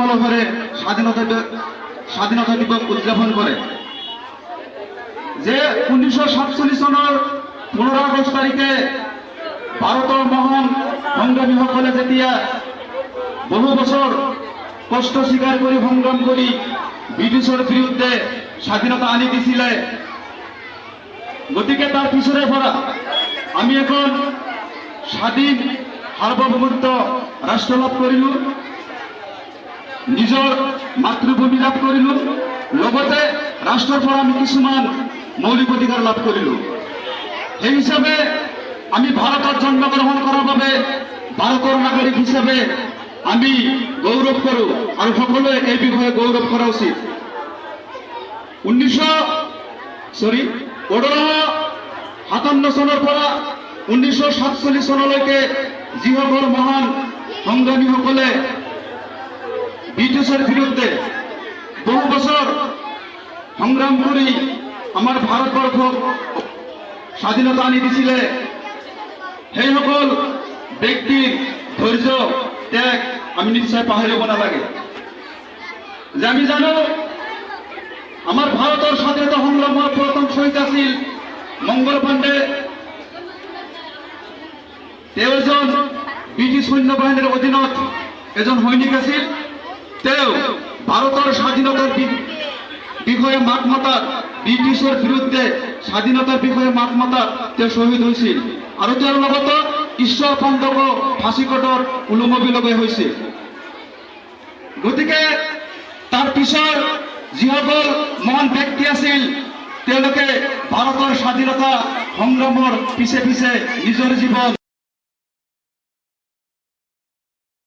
উপলক্ষে স্বাধীনতা দিবস উদযাপন করে। যে 1947 সনের 15 আগস্ট তারিখে ভারতের মহান সংগ্রামী সকলে যেতিয়া বহু বছর কষ্ট স্বীকার করে সংগ্রাম করি ব্রিটিশের বিরুদ্ধে স্বাধীনতা আনি দিছিলে, গতিকে তার পিছনে পড়া আমি এখন স্বাধীন সার্বভৌমত্ব রাষ্ট্র লাভ করিলো, নিজের মাতৃভূমি লাভ করিলো, লগতে রাষ্ট্রের পর আমি কিছুমান মৌলিক অধিকার লাভ করিলো। সেই হিসাবে আমি ভারতত জন্মগ্রহণ করার বাবে ভারতের নাগরিক হিসাবে আমি গৌরব করো আর সকলে এই বিষয়ে গৌরব করা উচিত। 1857 সনের পৰা 1947 সনলৈকে যিসকল মহান সংগ্ৰামী সকলে ব্রিটিশের বিরুদ্ধে বহু বছর সংগ্রাম করে আমার ভারতবর্ষ স্বাধীনতা আনি দিছিলে, সেই সকল ব্যক্তির ধৈর্য ত্যাগ আমি নিশ্চয় পাহৰিব নালাগে। যে আমি জানো আমার ভারতের স্বাধীনতা সংগ্রামের প্রথম শহীদ আছিল মঙ্গল পাণ্ডে। এজন ব্রিটিশ সৈন্য বাহিনীর অধীনত এজন সৈনিক আছিল। ভারতের স্বাধীনতার বিষয়ে মাত মাতাত, ব্রিটিশের বিরুদ্ধে স্বাধীনতার বিষয়ে মাত মাতাত শহীদ হয়েছিল আর তার লগত ঈশ্বর পঞ্চক ফাঁসিকটর উলমবিলগে হয়েছিল। গতিকে তার পিছৰ যিসকল মহান ব্যক্তি আছিল তেওঁলোকে ভারতের স্বাধীনতা সংগ্রামের পিছে পিছে নিজের জীবন